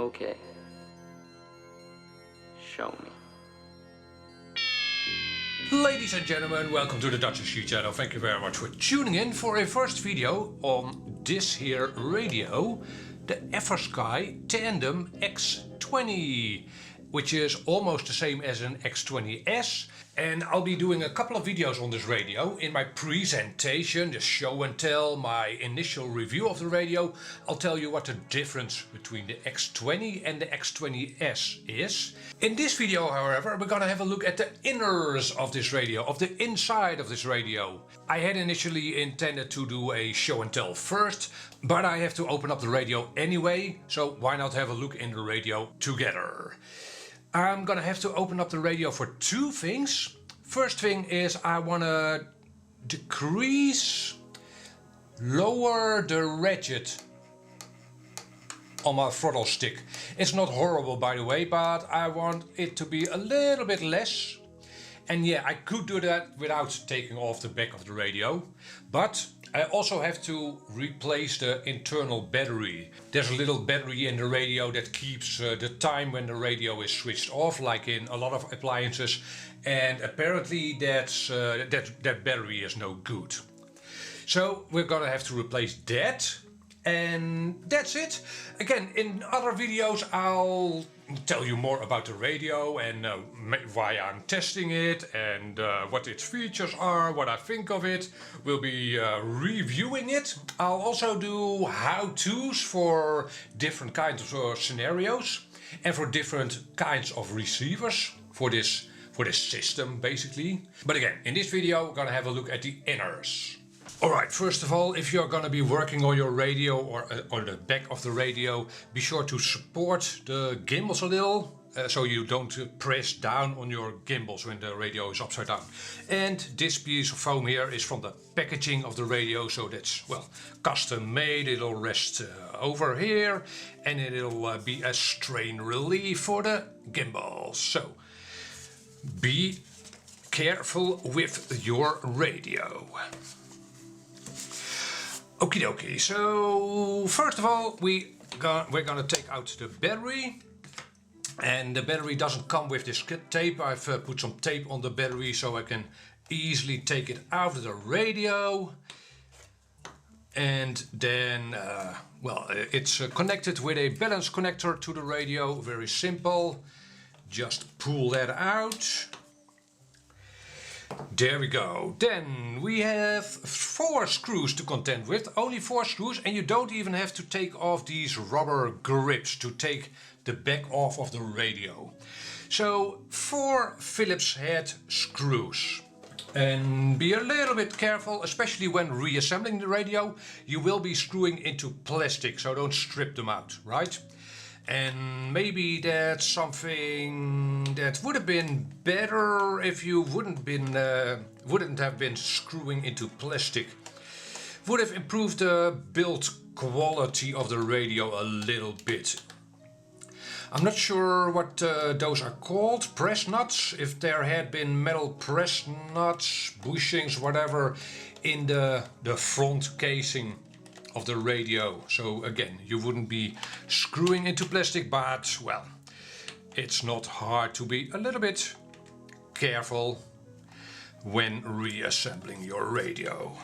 Okay. Show me. Ladies and gentlemen, welcome to the Dutch History channel. Thank you very much for tuning in for a first video on this here radio, the Eversky Tandem X20, which is almost the same as an X20S. And I'll be doing a couple of videos on this radio. In my presentation, the show and tell, my initial review of the radio, I'll tell you what the difference between the X20 and the X20S is. In this video, however, we're gonna have a look at the inners of this radio, of the inside of this radio. I had initially intended to do a show and tell first, but I have to open up the radio anyway, so why not have a look in the radio together? I'm gonna have to open up the radio for two things. First thing is I wanna lower the ratchet on my throttle stick. It's not horrible, by the way, but I want it to be a little bit less. And yeah, I could do that without taking off the back of the radio, but I also have to replace the internal battery. There's a little battery in the radio that keeps the time when the radio is switched off, like in a lot of appliances, and apparently that battery is no good. So we're gonna have to replace that, and that's it. Again, in other videos I'll tell you more about the radio and why I'm testing it and what its features are, what I think of it. We'll be reviewing it. I'll also do how-tos for different kinds of scenarios and for different kinds of receivers for this system, basically. But again, in this video we're gonna have a look at the inners. Alright, first of all, if you're gonna be working on your radio or on the back of the radio, be sure to support the gimbals a little, so you don't press down on your gimbals when the radio is upside down. And this piece of foam here is from the packaging of the radio, so that's, well, custom made. It'll rest over here and it'll be a strain relief for the gimbals. So be careful with your radio. Okie dokie, so first of all we're gonna take out the battery, and the battery doesn't come with this tape. I've put some tape on the battery so I can easily take it out of the radio. And then, well, it's connected with a balance connector to the radio, very simple. Just pull that out. There we go. Then we have 4 screws to contend with, only 4 screws, and you don't even have to take off these rubber grips to take the back off of the radio. So 4 Phillips head screws. And be a little bit careful, especially when reassembling the radio. You will be screwing into plastic, so don't strip them out, right? And maybe that's something that would have been better if you wouldn't have been screwing into plastic. Would have improved the build quality of the radio a little bit. I'm not sure what those are called, press nuts. If there had been metal press nuts, bushings, whatever, in the front casing of the radio. So again, you wouldn't be screwing into plastic, but well, it's not hard to be a little bit careful when reassembling your radio.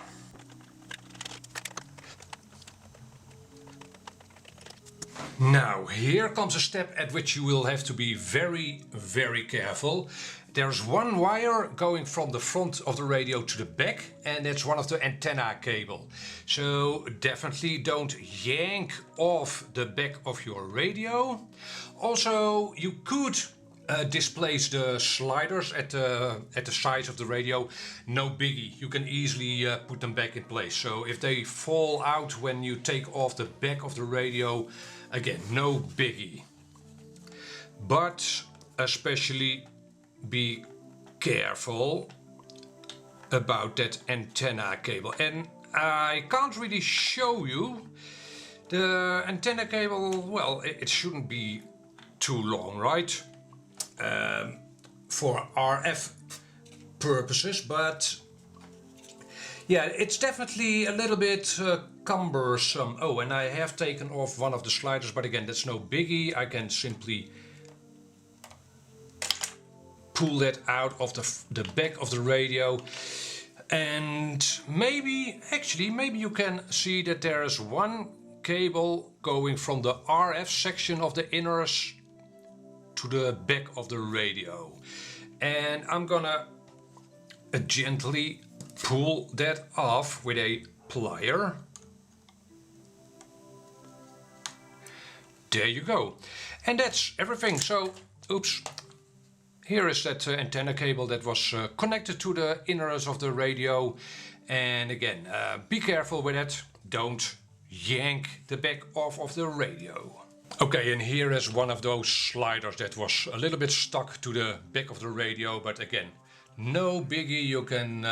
Now, here comes a step at which you will have to be very, very careful. There's one wire going from the front of the radio to the back, and that's one of the antenna cable. So definitely don't yank off the back of your radio. Also, you could displace the sliders at the sides of the radio. No biggie, you can easily put them back in place. So if they fall out when you take off the back of the radio, again, no biggie. But especially be careful about that antenna cable. And I can't really show you the antenna cable. Well, it shouldn't be too long, right? For RF purposes, but yeah, it's definitely a little bit cumbersome. Oh, and I have taken off one of the sliders, but again, that's no biggie. I can simply pull that out of the back of the radio. And maybe you can see that there is one cable going from the RF section of the inners to the back of the radio. And I'm gonna gently pull that off with a plier. There you go. And that's everything. So, oops. Here is that antenna cable that was connected to the inners of the radio. And again, be careful with it. Don't yank the back off of the radio. Okay, and here is one of those sliders that was a little bit stuck to the back of the radio. But again, no biggie. You can,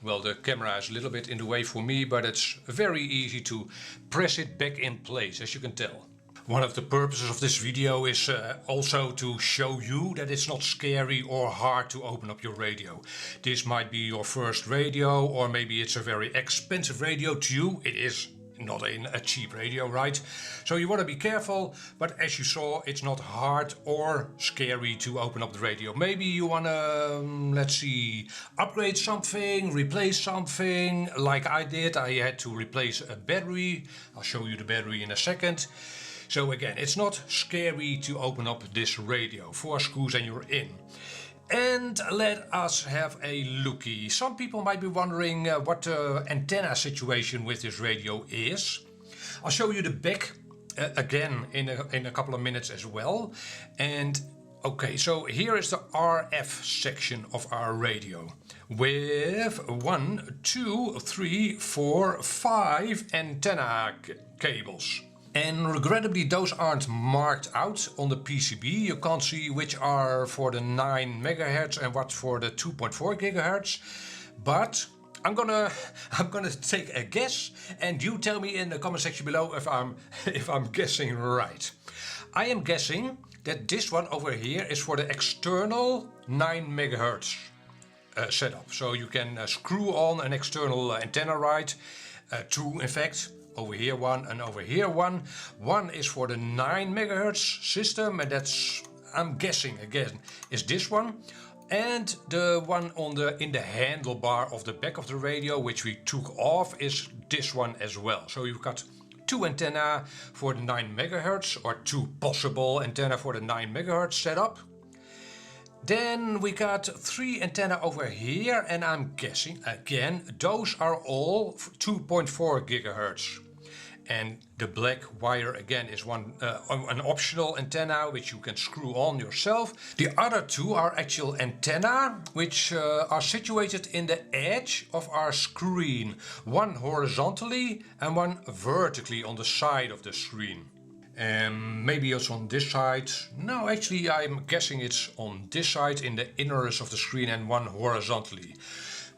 well, the camera is a little bit in the way for me, but it's very easy to press it back in place, as you can tell. One of the purposes of this video is also to show you that it's not scary or hard to open up your radio. This might be your first radio, or maybe it's a very expensive radio to you. It is not a cheap radio, right? So you want to be careful, but as you saw, it's not hard or scary to open up the radio. Maybe you want to, let's see, upgrade something, replace something, like I did. I had to replace a battery. I'll show you the battery in a second. So again, it's not scary to open up this radio. 4 screws and you're in. And let us have a looky. Some people might be wondering what the antenna situation with this radio is. I'll show you the back again in a couple of minutes as well. And okay, so here is the RF section of our radio with 1, 2, 3, 4, 5 antenna cables. And regrettably, those aren't marked out on the PCB. You can't see which are for the 9 MHz and what for the 2.4 GHz. But I'm gonna take a guess, and you tell me in the comment section below if I'm guessing right. I am guessing that this one over here is for the external 9 MHz setup. So you can screw on an external antenna, right? 2 in fact. Over here one and over here one. One is for the 9 MHz system, and that's, I'm guessing again, is this one. And the one in the handlebar of the back of the radio, which we took off, is this one as well. So you've got 2 antenna for the 9 MHz, or 2 possible antenna for the 9 MHz setup. Then we got 3 antenna over here, and I'm guessing again those are all 2.4 GHz. And the black wire again is an optional antenna which you can screw on yourself. The other 2 are actual antenna which are situated in the edge of our screen. One horizontally and one vertically on the side of the screen. Maybe it's on this side. No, actually I'm guessing it's on this side in the inners of the screen, and one horizontally.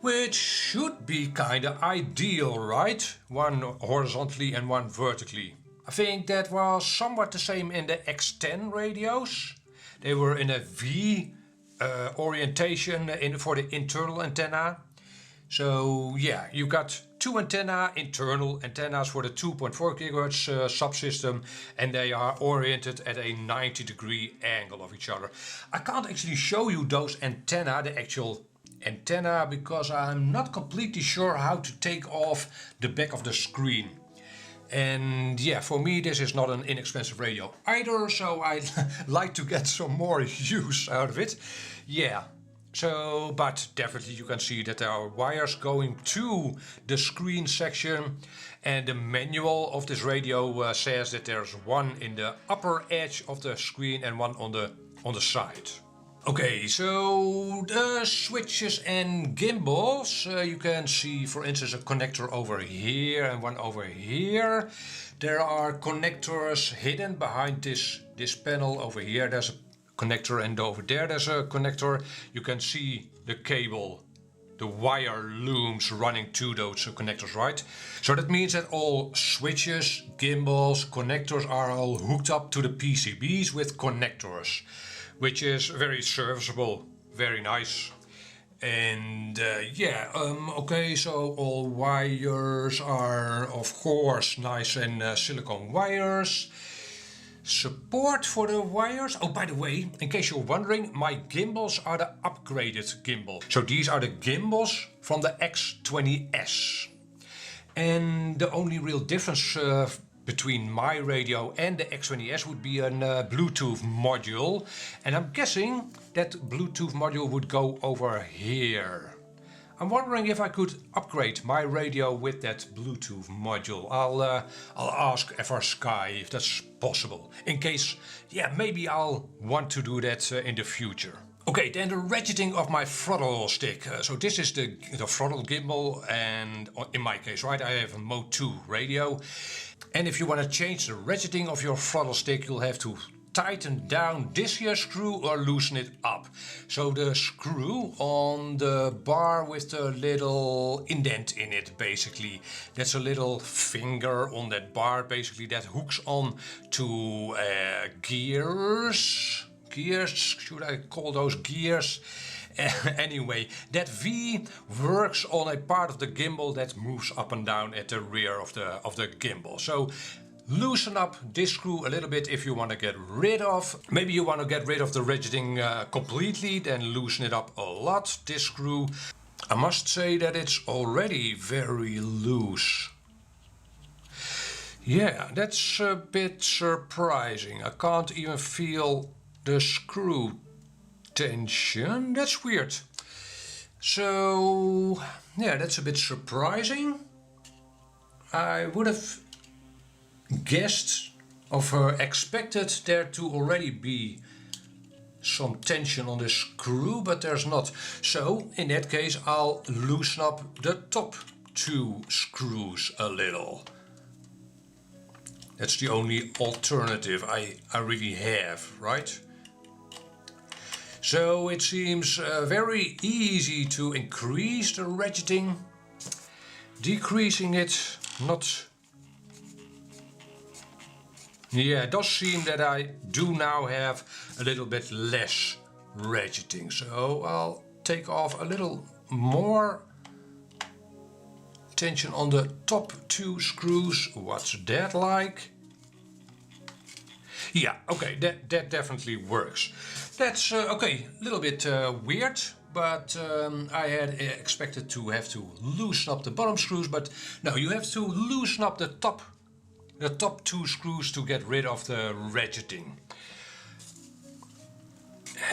Which should be kinda ideal, right? One horizontally and one vertically. I think that was somewhat the same in the X10 radios. They were in a V orientation for the internal antenna. So yeah, you got 2 internal antennas for the 2.4 GHz subsystem, and they are oriented at a 90-degree angle of each other. I can't actually show you those antenna, the actual antenna, because I'm not completely sure how to take off the back of the screen. And yeah, for me this is not an inexpensive radio either, so I'd like to get some more use out of it. Yeah. So, but definitely you can see that there are wires going to the screen section, and the manual of this radio says that there's one in the upper edge of the screen and one on the side. Okay, so the switches and gimbals, you can see for instance a connector over here and one over here. There are connectors hidden behind this panel over here. There's a connector, and over there's a connector. You can see the cable, the wire looms running to those connectors, right? So that means that all switches, gimbals, connectors are all hooked up to the PCBs with connectors, which is very serviceable, very nice. And okay, so all wires are of course nice and silicone wires. Support for the wires. Oh, by the way, in case you're wondering, my gimbals are the upgraded gimbal. So these are the gimbals from the X20S. And the only real difference between my radio and the X20S would be a Bluetooth module. And I'm guessing that Bluetooth module would go over here. I'm wondering if I could upgrade my radio with that Bluetooth module. I'll ask FrSky if that's possible. In case, maybe I'll want to do that in the future. Okay, then the ratcheting of my throttle stick. So this is the throttle gimbal, and in my case, right, I have a Mode 2 radio. And if you want to change the ratcheting of your throttle stick, you'll have to tighten down this here screw or loosen it up. So the screw on the bar with the little indent in it, basically, that's a little finger on that bar, basically, that hooks on to gears. Should I call those gears? Anyway, that V works on a part of the gimbal that moves up and down at the rear of the gimbal. So loosen up this screw a little bit if you want to get rid of. Maybe you want to get rid of the ratcheting completely, then loosen it up a lot, this screw. I must say that it's already very loose. Yeah, that's a bit surprising. I can't even feel the screw tension. That's weird. So, yeah, that's a bit surprising. I would have guessed expected there to already be some tension on the screw, but there's not. So in that case I'll loosen up the top two screws a little. That's the only alternative I really have, right? So it seems very easy to increase the ratcheting, decreasing it not. Yeah, it does seem that I do now have a little bit less ratcheting. So I'll take off a little more tension on the top two screws. What's that like? Yeah, okay, that definitely works. That's okay, a little bit weird, but I had expected to have to loosen up the bottom screws, but no, you have to loosen up the top two screws to get rid of the ratcheting.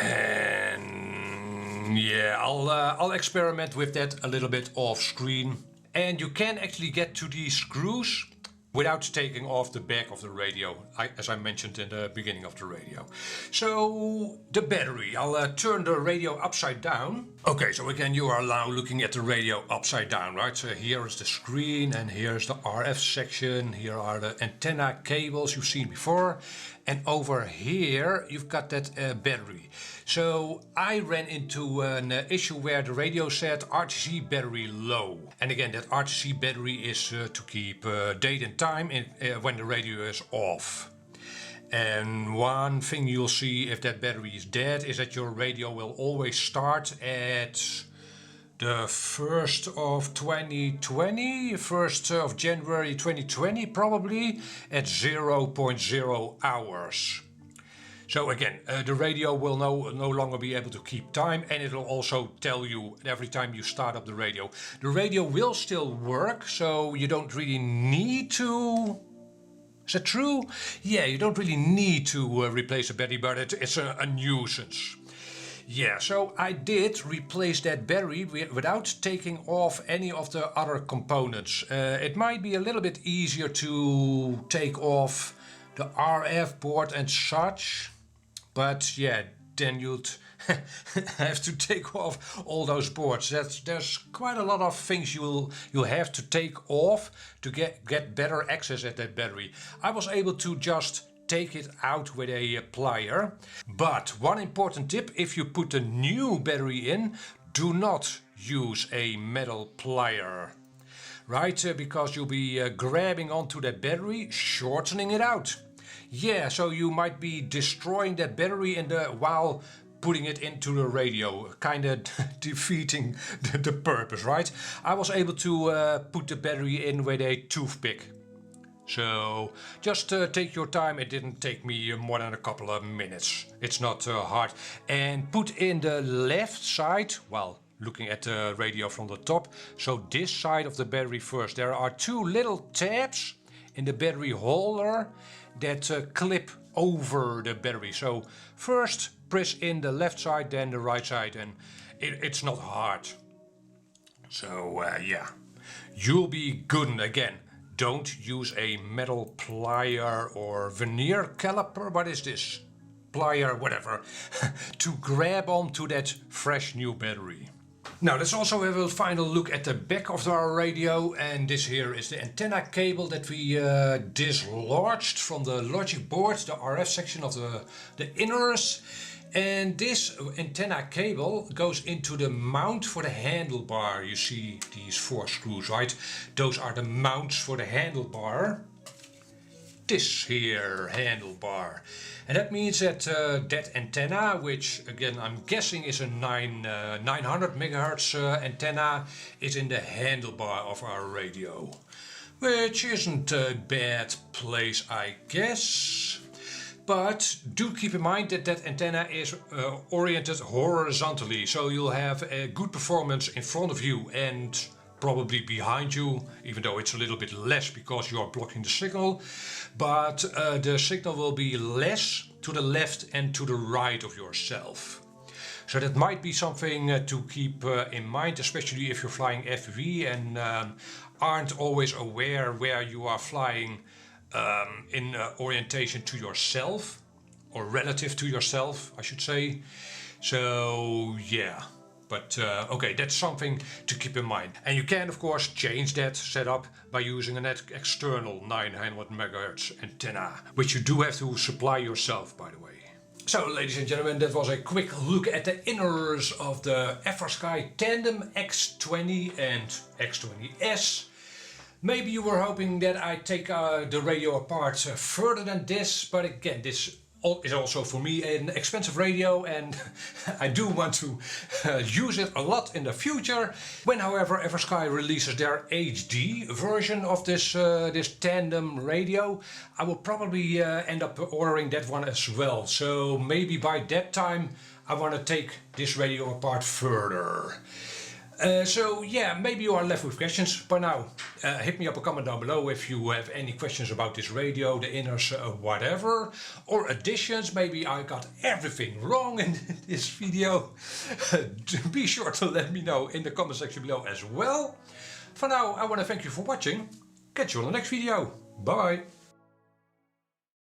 And yeah, I'll experiment with that a little bit off screen. And you can actually get to these screws without taking off the back of the radio, as I mentioned in the beginning of the radio. So the battery, I'll turn the radio upside down. Okay, so again you are now looking at the radio upside down, right? So here is the screen and here's the RF section. Here are the antenna cables you've seen before. And over here you've got that battery. So I ran into an issue where the radio said RTC battery low. And again, that RTC battery is to keep date and time when the radio is off. And one thing you'll see if that battery is dead is that your radio will always start at the 1st of 2020, 1st of January 2020 probably, at 0.0 hours. So again, the radio will no longer be able to keep time, and it will also tell you every time you start up the radio. The radio will still work, so you don't really need to... Is that true? Yeah, you don't really need to replace the battery, but it's a nuisance. Yeah, so I did replace that battery without taking off any of the other components. It might be a little bit easier to take off the RF board and such, but yeah, then you'd have to take off all those boards. There's quite a lot of things you'll have to take off to get better access at that battery. I was able to just take it out with a plier. But one important tip, if you put a new battery in, do not use a metal plier. Right, because you'll be grabbing onto that battery, shortening it out. Yeah, so you might be destroying that battery while putting it into the radio, kind of defeating the purpose, right? I was able to put the battery in with a toothpick. So just take your time, it didn't take me more than a couple of minutes. It's not hard. And put in the left side, well, looking at the radio from the top, so this side of the battery first. There are two little tabs in the battery holder that clip over the battery. So first press in the left side, then the right side, and it's not hard. So yeah, you'll be good. Again, don't use a metal plier or veneer caliper, what is this? Plier, whatever, to grab onto that fresh new battery. Now let's also have a final look at the back of our radio, and this here is the antenna cable that we dislodged from the logic board, the RF section of the inners. And this antenna cable goes into the mount for the handlebar. You see these 4 screws, right? Those are the mounts for the handlebar. This here handlebar. And that means that that antenna, which again I'm guessing is a 900 megahertz antenna, is in the handlebar of our radio. Which isn't a bad place, I guess. But do keep in mind that that antenna is oriented horizontally, so you'll have a good performance in front of you and probably behind you, even though it's a little bit less because you are blocking the signal. But the signal will be less to the left and to the right of yourself. So that might be something to keep in mind, especially if you're flying FPV and aren't always aware where you are flying in orientation to yourself, or relative to yourself, I should say. So yeah, but okay, that's something to keep in mind. And you can of course change that setup by using an external 900 MHz antenna, which you do have to supply yourself, by the way. So ladies and gentlemen, that was a quick look at the inners of the FrSky Tandem X20 and X20S. Maybe you were hoping that I take the radio apart further than this, but again, this is also for me an expensive radio, and I do want to use it a lot in the future. When, however, FrSky releases their HD version of this this tandem radio, I will probably end up ordering that one as well. So maybe by that time I want to take this radio apart further. So yeah, maybe you are left with questions by now. Hit me up a comment down below if you have any questions about this radio, the inners, whatever. Or additions, maybe I got everything wrong in this video. Be sure to let me know in the comment section below as well. For now, I want to thank you for watching. Catch you on the next video. Bye bye.